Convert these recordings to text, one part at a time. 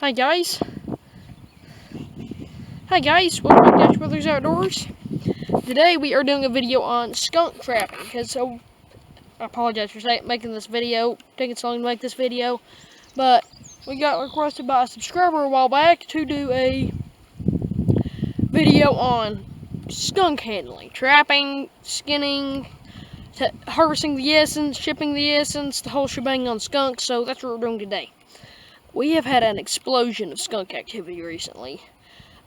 Hi guys, welcome back to Brothers Outdoors. Today we are doing a video on skunk trapping, because I apologize for making this video, taking so long to make this video, but we got requested by a subscriber a while back to do a video on skunk handling, trapping, skinning, harvesting the essence, shipping the essence, the whole shebang on skunks, so that's what we're doing today. We have had an explosion of skunk activity recently.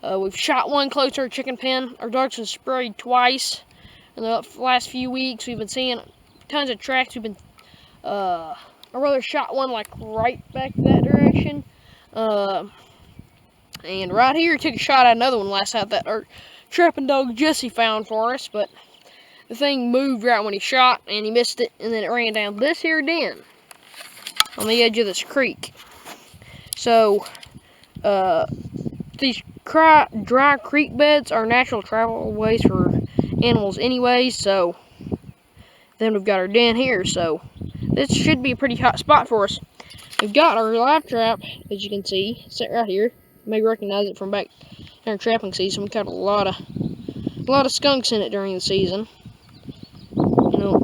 We've shot one close to our chicken pen. Our dogs have sprayed twice in the last few weeks. We've been seeing tons of tracks. We've been, our brother shot one like right back that direction. And right here, took a shot at another one last night that our trapping dog Jesse found for us. But the thing moved right when he shot, and he missed it, and then it ran down this here den on the edge of this creek. So, these dry creek beds are natural travel ways for animals anyways, so then we've got our den here, so this should be a pretty hot spot for us. We've got our live trap, as you can see, set right here. You may recognize it from back in our trapping season. We caught a lot of skunks in it during the season.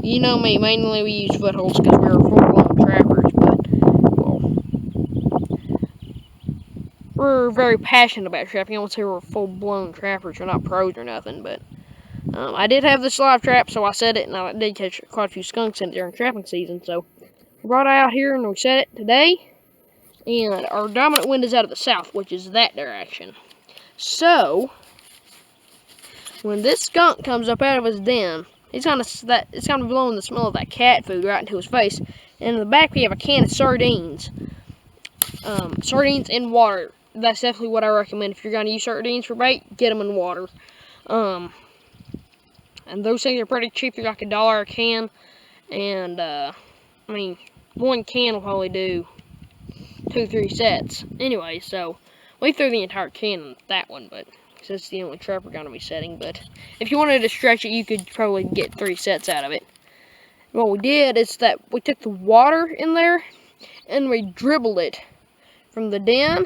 You know me, mainly we use footholds because we're full-blown trappers, but we're very passionate about trapping. I won't say we're full-blown trappers. We're not pros or nothing, but I did have this live trap, so I set it, and I did catch quite a few skunks in it during trapping season. So we brought it out here, and we set it today, and our dominant wind is out of the south, which is that direction. So when this skunk comes up out of his den, it's gonna be blowing the smell of that cat food right into his face. And in the back, we have a can of sardines. Sardines in water. That's definitely what I recommend. If you're going to use sardines for bait, get them in water. And those things are pretty cheap. They're like $1 a can. And, I mean, one can will probably do 2-3 sets. Anyway, so we threw the entire can in that one, but that's the only trap we're going to be setting. But if you wanted to stretch it, you could probably get 3 sets out of it. What we did is that we took the water in there and we dribbled it from the den,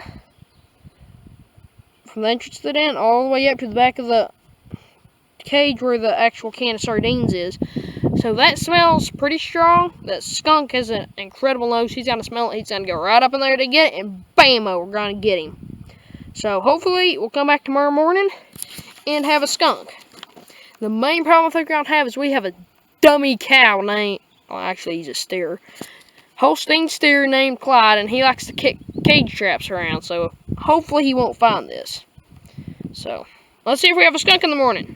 from the entrance to the den, all the way up to the back of the cage where the actual can of sardines is. So that smells pretty strong. That skunk has an incredible nose. He's gonna smell it. He's gonna go right up in there to get it, and bam-o, we're gonna get him. So hopefully we'll come back tomorrow morning and have a skunk. The main problem I think we're gonna have is we have a dummy cow named, well, actually he's a steer, Holstein steer named Clyde, and he likes to kick cage traps around, so hopefully he won't find this. So let's see if we have a skunk in the morning.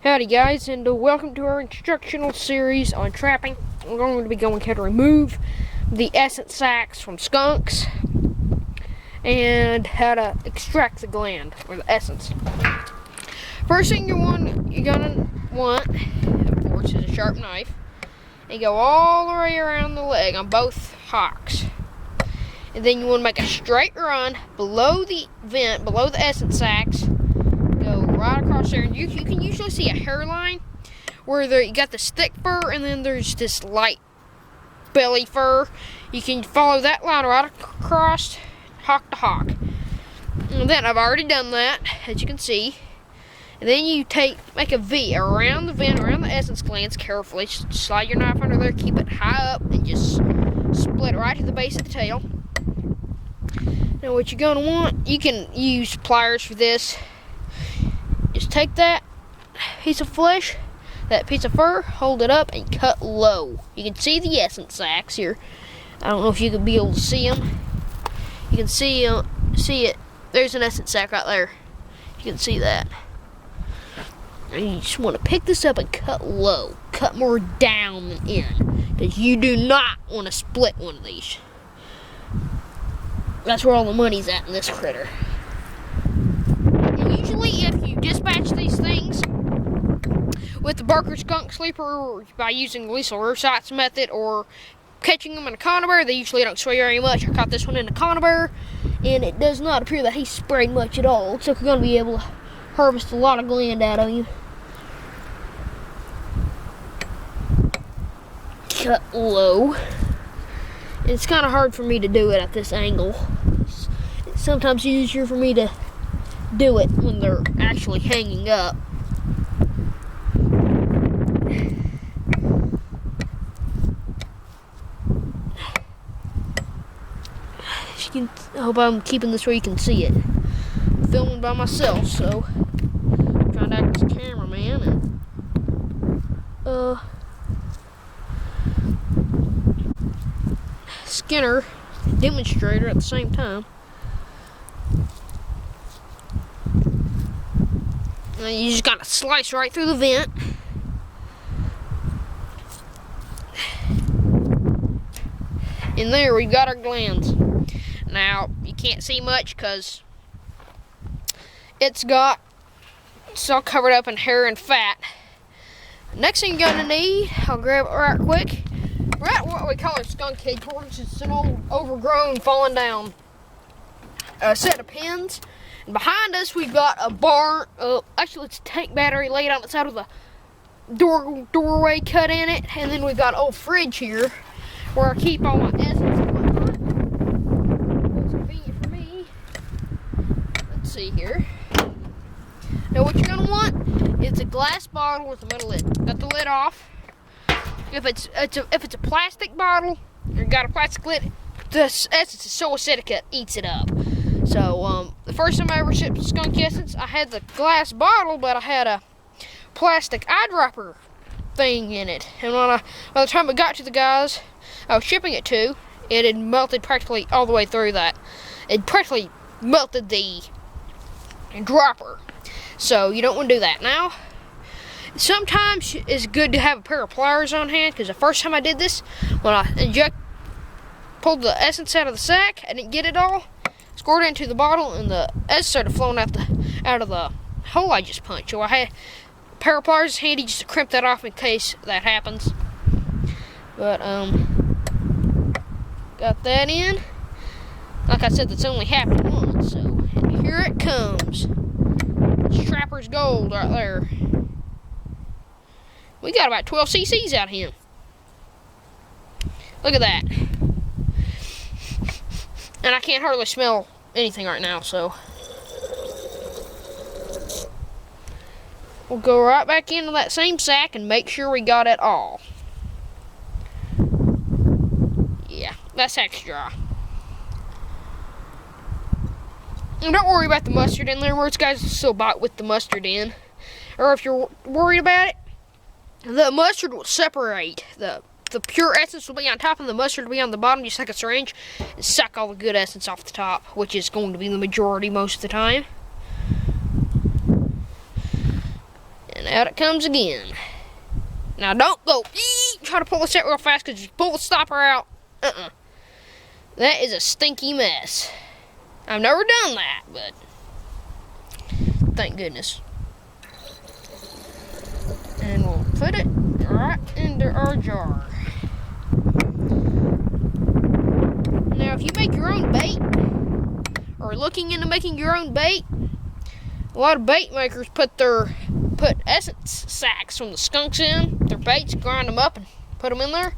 Howdy guys, and welcome to our instructional series on trapping. We're going to be going how to remove the essence sacs from skunks and how to extract the gland or the essence. First thing you're gonna want, of course, is a sharp knife, and go all the way around the leg on both hocks. And then you want to make a straight run below the vent, below the essence sacs. Go right across there, and you can usually see a hairline where you got this thick fur, and then there's this light belly fur. You can follow that line right across, hock to hock. And then I've already done that, as you can see. And then you make a V around the vent, around the essence glands carefully. Slide your knife under there, keep it high up, and just split right to the base of the tail. Now what you're going to want, you can use pliers for this. Just take that piece of flesh, that piece of fur, hold it up, and cut low. You can see the essence sacs here. I don't know if you could be able to see them. You can see it. There's an essence sac right there. You can see that. And you just want to pick this up and cut low. Cut more down than in, because you do not want to split one of these. That's where all the money's at in this critter. And usually if you dispatch these things with the Barker skunk sleeper, or by using the lethal lure sights method, or catching them in a conibear, they usually don't sway very much. I caught this one in a conibear, and it does not appear that he sprayed much at all. Looks like we're going to be able to harvest a lot of gland out of you. Cut low. It's kind of hard for me to do it at this angle. It's sometimes easier for me to do it when they're actually hanging up. I hope I'm keeping this where you can see it. I'm filming by myself, so I'm trying to act as a cameraman and Skinner demonstrator at the same time. And you just gotta slice right through the vent. And there we got our glands. Now you can't see much because it's all covered up in hair and fat. Next thing you're gonna need, I'll grab it right quick. We're at what we call a skunk cage horse. It's an old, overgrown, falling down set of pins. And behind us, we've got a barn. Actually, it's a tank battery laid on the side with a doorway cut in it. And then we've got an old fridge here where I keep all my essence and whatnot. It's convenient for me. Let's see here. Now, what you're gonna want is a glass bottle with a metal lid. Got the lid off. If it's a plastic bottle, you got a plastic lid, the essence is so acidic it eats it up. So the first time I ever shipped skunk essence, I had the glass bottle, but I had a plastic eyedropper thing in it. And by the time it got to the guys I was shipping it to, it had melted practically all the way through that. It practically melted the dropper. So you don't want to do that. Now, sometimes it's good to have a pair of pliers on hand, because the first time I did this, when I pulled the essence out of the sack, I didn't get it all. Scored it into the bottle, and the essence started flowing out of the hole I just punched. So I had a pair of pliers handy just to crimp that off in case that happens. But got that in. Like I said, that's only happened once. So and here it comes. It's Trapper's Gold right there. We got about 12 cc's out of him. Look at that. And I can't hardly smell anything right now, so we'll go right back into that same sack and make sure we got it all. Yeah, that sack's dry. And don't worry about the mustard in there. Most guys will still bite with the mustard in. Or if you're worried about it, the mustard will separate. The pure essence will be on top and the mustard will be on the bottom, just like a syringe, and suck all the good essence off the top, which is going to be the majority most of the time. And out it comes again. Now don't go try to pull this out real fast, because if you pull the stopper out, that is a stinky mess. I've never done that, but thank goodness. And we'll put it right into our jar. Now, if you make your own bait, or looking into making your own bait, a lot of bait makers put essence sacs from the skunks in their baits, grind them up, and put them in there.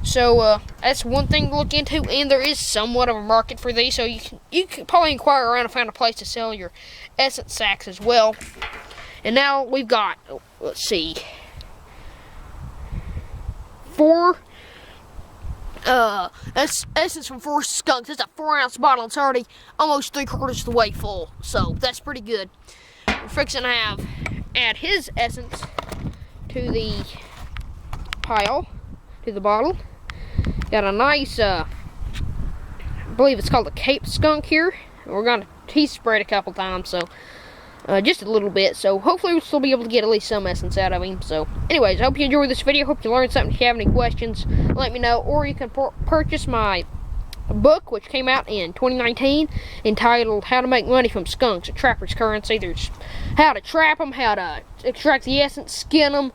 So that's one thing to look into, and there is somewhat of a market for these. So you can probably inquire around and find a place to sell your essence sacs as well. And now we've got, let's see, 4 essence from 4 skunks. It's a 4-ounce bottle. It's already almost 3/4 of the way full, so that's pretty good. We're fixing to add his essence to the pile, to the bottle. Got a nice, I believe it's called a Cape skunk here. He's sprayed a couple times, so just a little bit, so hopefully we'll still be able to get at least some essence out of him. So anyways, I hope you enjoyed this video. Hope you learned something. If you have any questions, let me know, or you can purchase my book, which came out in 2019, entitled How to Make Money from Skunks, a Trapper's Currency. There's how to trap them, how to extract the essence, skin them,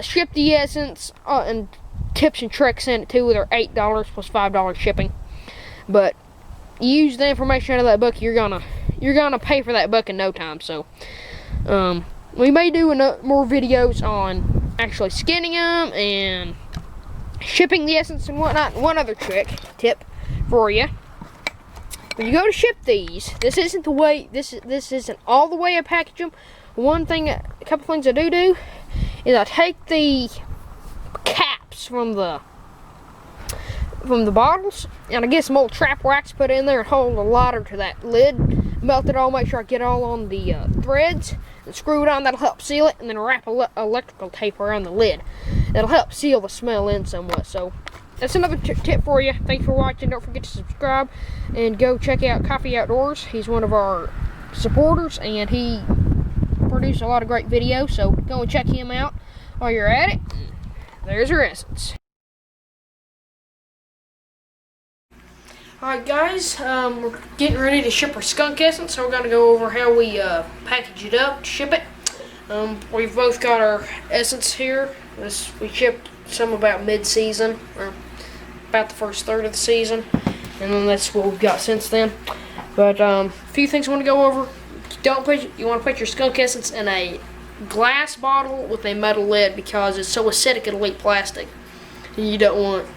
ship the essence, and tips and tricks in it too. They're $8 plus $5 shipping. But you use the information out of that book, you're gonna pay for that book in no time. So we may do more videos on actually skinning them and shipping the essence and whatnot. One other tip for you. When you go to ship these, this isn't the way. This isn't all the way I package them. A couple things I do is I take the caps from the bottles, and I get some old trap wax put in there and hold a lighter to that lid, melt it all, make sure I get it all on the threads, and screw it on. That'll help seal it, and then wrap electrical tape around the lid. That'll help seal the smell in somewhat. So that's another tip for you. Thanks for watching. Don't forget to subscribe and go check out Coffee Outdoors. He's one of our supporters, and he produces a lot of great videos, so go and check him out while you're at it. There's your essence. Alright guys, we're getting ready to ship our skunk essence, so we're going to go over how we package it up to ship it. We've both got our essence here. We shipped some about mid-season, or about the first third of the season, and then that's what we've got since then. But a few things I want to go over. You want to put your skunk essence in a glass bottle with a metal lid, because it's so acidic it'll eat plastic. And you don't want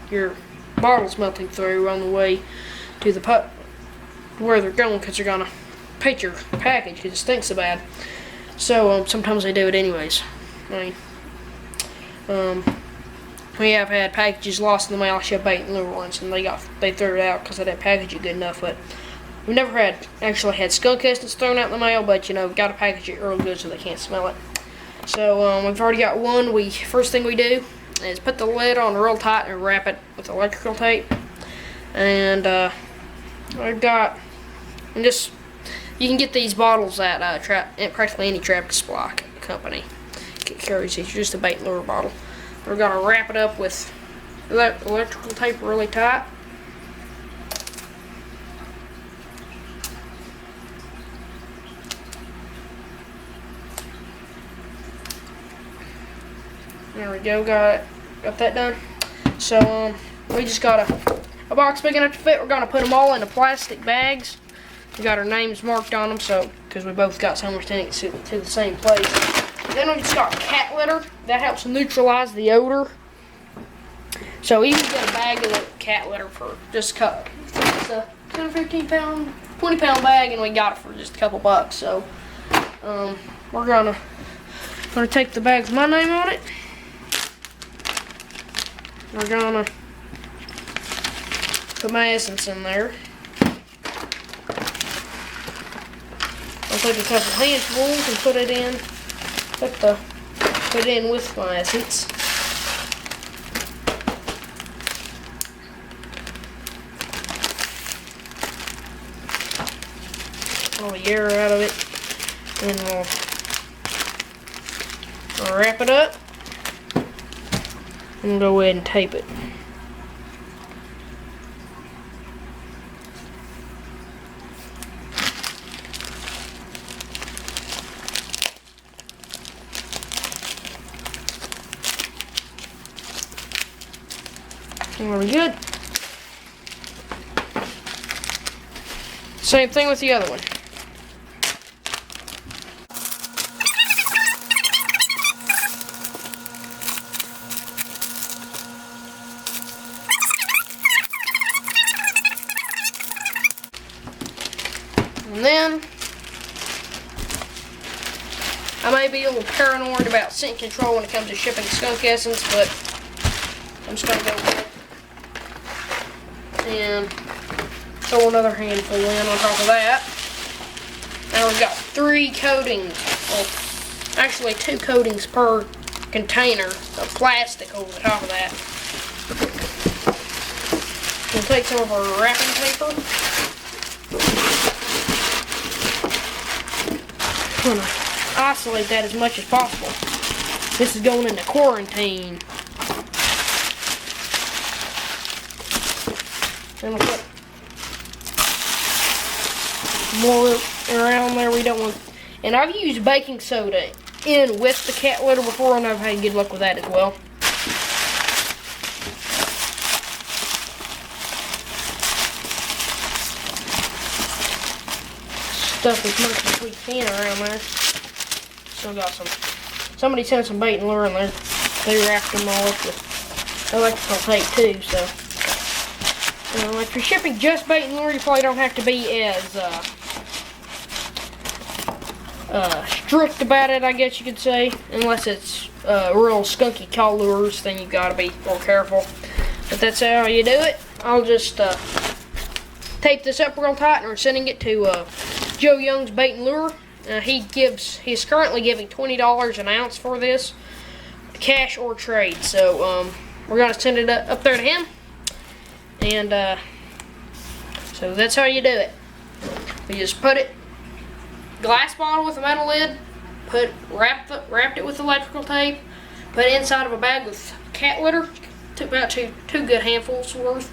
your bottles melting through on the way to the where they're going, because they're gonna paint your package because it stinks so bad. So sometimes they do it anyways. I mean, we have had packages lost in the mail. I shipped bait-and-lure once, and they threw it out because I didn't package it good enough. But we've never actually had skunk essence thrown out in the mail, but you know, got to package it real good so they can't smell it. So we've already got one. First thing we do is put the lid on real tight and wrap it with electrical tape. And you can get these bottles at practically any trap supply company. It carries these, just a bait-and-lure bottle. We're gonna wrap it up with electrical tape really tight. There we go, got that done. So we just got a box big enough to fit. We're gonna put them all into plastic bags. We got our names marked on them, so because we both got so much to the same place. Then we just got cat litter. That helps neutralize the odor. So you can get a bag of the cat litter for just it's a 10 or 15 pound, 20 pound bag, and we got it for just a couple bucks. So we're gonna take the bag with my name on it. We're gonna put my essence in there. I'll take a couple handfuls and put it in. Put it in with my essence. All the air out of it, and we'll wrap it up and go ahead and tape it. Very good. Same thing with the other one. And then I may be a little paranoid about scent control when it comes to shipping skunk essence, but I'm just gonna go with it. And throw another handful in on top of that. Now we've got 3 coatings, well, actually 2 coatings per container of plastic over the top of that. We'll take some of our wrapping paper. I'm gonna isolate that as much as possible. This is going into quarantine. And we'll put more around there. We don't want, and I've used baking soda in with the cat litter before, and I've had good luck with that as well. Stuff as much as we can around there. Still got somebody sent some bait and lure in there. They wrapped them all up with electrical tape too. So, if you're shipping just bait and lure, you probably don't have to be as strict about it, I guess you could say. Unless it's real skunky call lures, then you've got to be more careful. But that's how you do it. I'll just tape this up real tight, and we're sending it to Joe Young's Bait and Lure. He's currently giving $20 an ounce for this, cash or trade. So we're gonna send it up there to him, and so that's how you do it. You just put it, glass bottle with a metal lid, wrapped it with electrical tape, put it inside of a bag with cat litter, took about two good handfuls worth,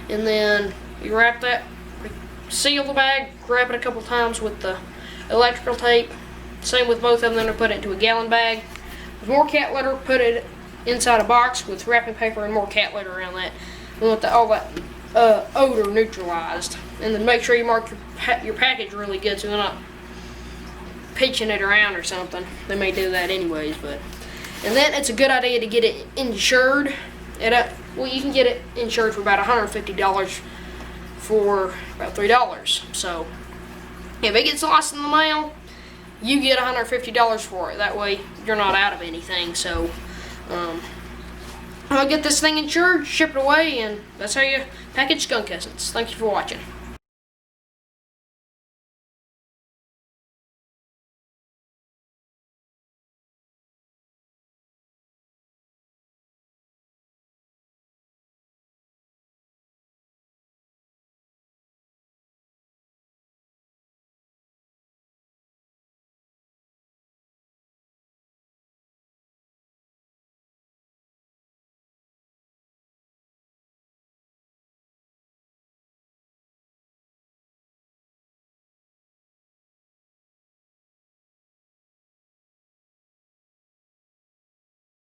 and then you wrap that, seal the bag, wrap it a couple times with the electrical tape. Same with both of them. Then put it into a gallon bag with more cat litter, put it inside a box with wrapping paper and more cat litter around that. We want all that odor neutralized. And then make sure you mark your package really good so you're not pitching it around or something. They may do that anyways, but. And then it's a good idea to get it insured. Well, you can get it insured for about $150 for about $3. So if it gets lost in the mail, you get $150 for it. That way you're not out of anything. So I'll get this thing insured, ship it away, and that's how you package skunk essence. Thank you for watching.